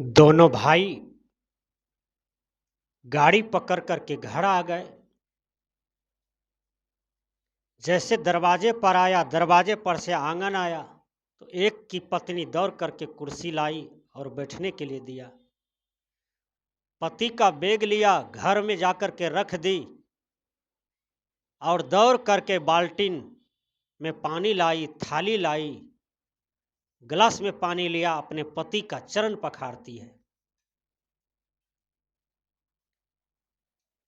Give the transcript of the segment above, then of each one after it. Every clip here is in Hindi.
दोनों भाई गाड़ी पकड़ करके घर आ गए। जैसे दरवाजे पर आया, दरवाजे पर से आंगन आया तो एक की पत्नी दौड़ करके कुर्सी लाई और बैठने के लिए दिया। पति का बैग लिया, घर में जाकर के रख दी और दौड़ करके बाल्टीन में पानी लाई, थाली लाई, गिलास में पानी लिया, अपने पति का चरण पखारती है।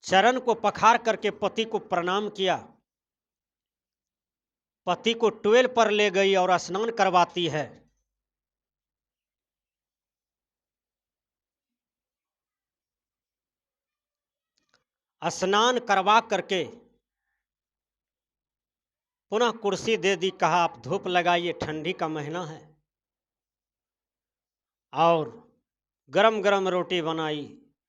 चरण को पखार करके पति को प्रणाम किया। पति को ट्वेल पर ले गई और स्नान करवाती है। स्नान करवा करके पुनः कुर्सी दे दी, कहा आप धूप लगाइए, ठंडी का महीना है। और गरम गरम रोटी बनाई,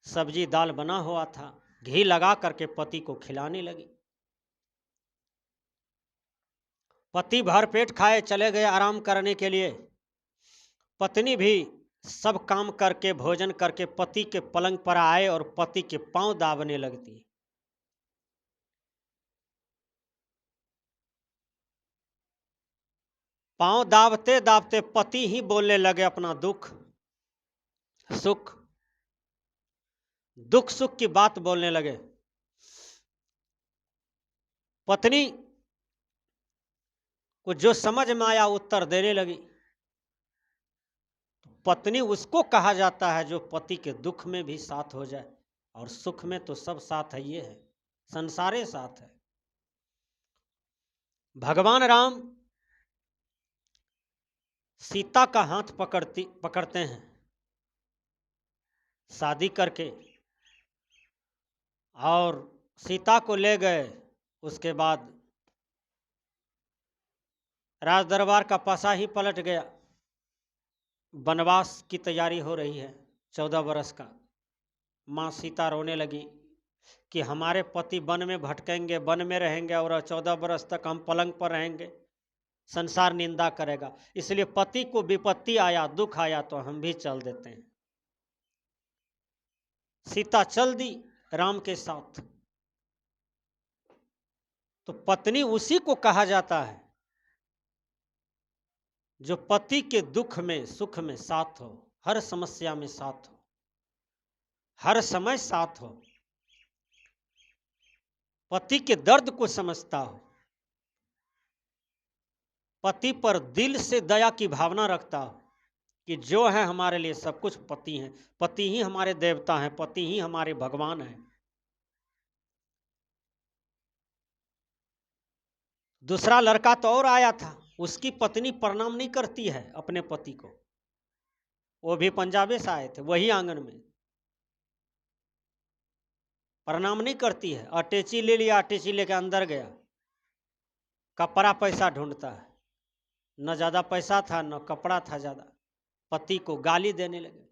सब्जी दाल बना हुआ था, घी लगा करके पति को खिलाने लगी। पति भरपेट खाए चले गए आराम करने के लिए। पत्नी भी सब काम करके भोजन करके पति के पलंग पर आए और पति के पांव दाबने लगती। पांव दाबते दाबते पति ही बोलने लगे अपना दुख सुख, दुख सुख की बात बोलने लगे। पत्नी को जो समझ में आया उत्तर देने लगी। पत्नी उसको कहा जाता है जो पति के दुख में भी साथ हो जाए, और सुख में तो सब साथ है, ये है संसारे साथ है। भगवान राम सीता का हाथ पकड़ते हैं शादी करके, और सीता को ले गए। उसके बाद राज दरबार का पासा ही पलट गया। वनवास की तैयारी हो रही है 14 बरस का। माँ सीता रोने लगी कि हमारे पति वन में भटकेंगे, वन में रहेंगे और 14 बरस तक हम पलंग पर रहेंगे, संसार निंदा करेगा। इसलिए पति को विपत्ति आया, दुख आया तो हम भी चल देते हैं। सीता चल दी राम के साथ। तो पत्नी उसी को कहा जाता है जो पति के दुख में सुख में साथ हो, हर समस्या में साथ हो, हर समय साथ हो, पति के दर्द को समझता हो, पति पर दिल से दया की भावना रखता हो कि जो है हमारे लिए सब कुछ पति हैं, पति ही हमारे देवता हैं, पति ही हमारे भगवान हैं। दूसरा लड़का तो और आया था, उसकी पत्नी प्रणाम नहीं करती है अपने पति को। वो भी पंजाबी से आए थे, वही आंगन में प्रणाम नहीं करती है। अटैची ले लिया, अटैची लेके अंदर गया, कपड़ा पैसा ढूंढता है। न ज़्यादा पैसा था न कपड़ा था ज़्यादा। पति को गाली देने लगे,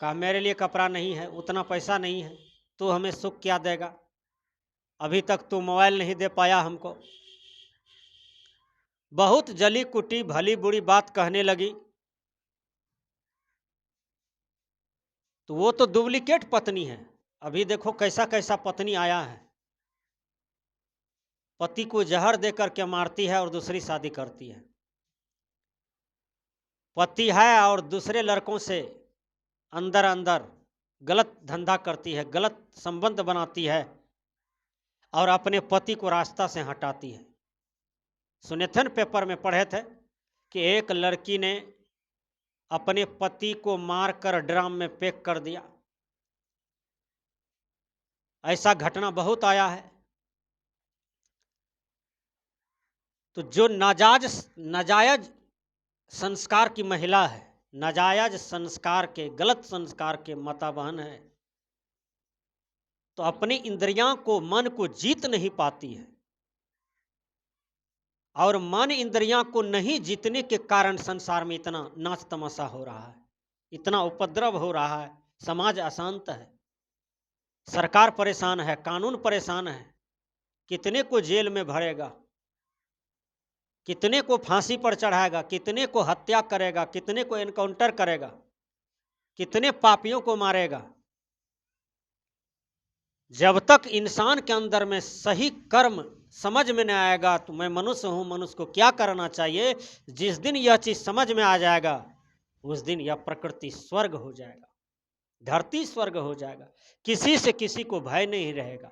कहा मेरे लिए कपड़ा नहीं है, उतना पैसा नहीं है, तू हमें सुख क्या देगा, अभी तक तू मोबाइल नहीं दे पाया हमको। बहुत जली कुटी भली बुरी बात कहने लगी। तो वो तो डुप्लीकेट पत्नी है। अभी देखो कैसा कैसा पत्नी आया है। पति को जहर देकर के मारती है और दूसरी शादी करती है। पति है और दूसरे लड़कों से अंदर अंदर गलत धंधा करती है, गलत संबंध बनाती है और अपने पति को रास्ता से हटाती है। सुने थे न, पेपर में पढ़े थे कि एक लड़की ने अपने पति को मारकर ड्रम में पैक कर दिया। ऐसा घटना बहुत आया है। तो जो नाजायज संस्कार की महिला है, नाजायज संस्कार के, गलत संस्कार के माता-बहन है, तो अपनी इंद्रियां को, मन को जीत नहीं पाती है, और मन इंद्रियां को नहीं जीतने के कारण संसार में इतना नाच तमाशा हो रहा है, इतना उपद्रव हो रहा है, समाज अशांत है, सरकार परेशान है, कानून परेशान है, कितने को जेल में भरेगा। कितने को फांसी पर चढ़ाएगा, कितने को हत्या करेगा, कितने को एनकाउंटर करेगा, कितने पापियों को मारेगा। जब तक इंसान के अंदर में सही कर्म समझ में नहीं आएगा, तो मैं मनुष्य हूं, मनुष्य को क्या करना चाहिए, जिस दिन यह चीज समझ में आ जाएगा उस दिन यह प्रकृति स्वर्ग हो जाएगा, धरती स्वर्ग हो जाएगा, किसी से किसी को भय नहीं रहेगा।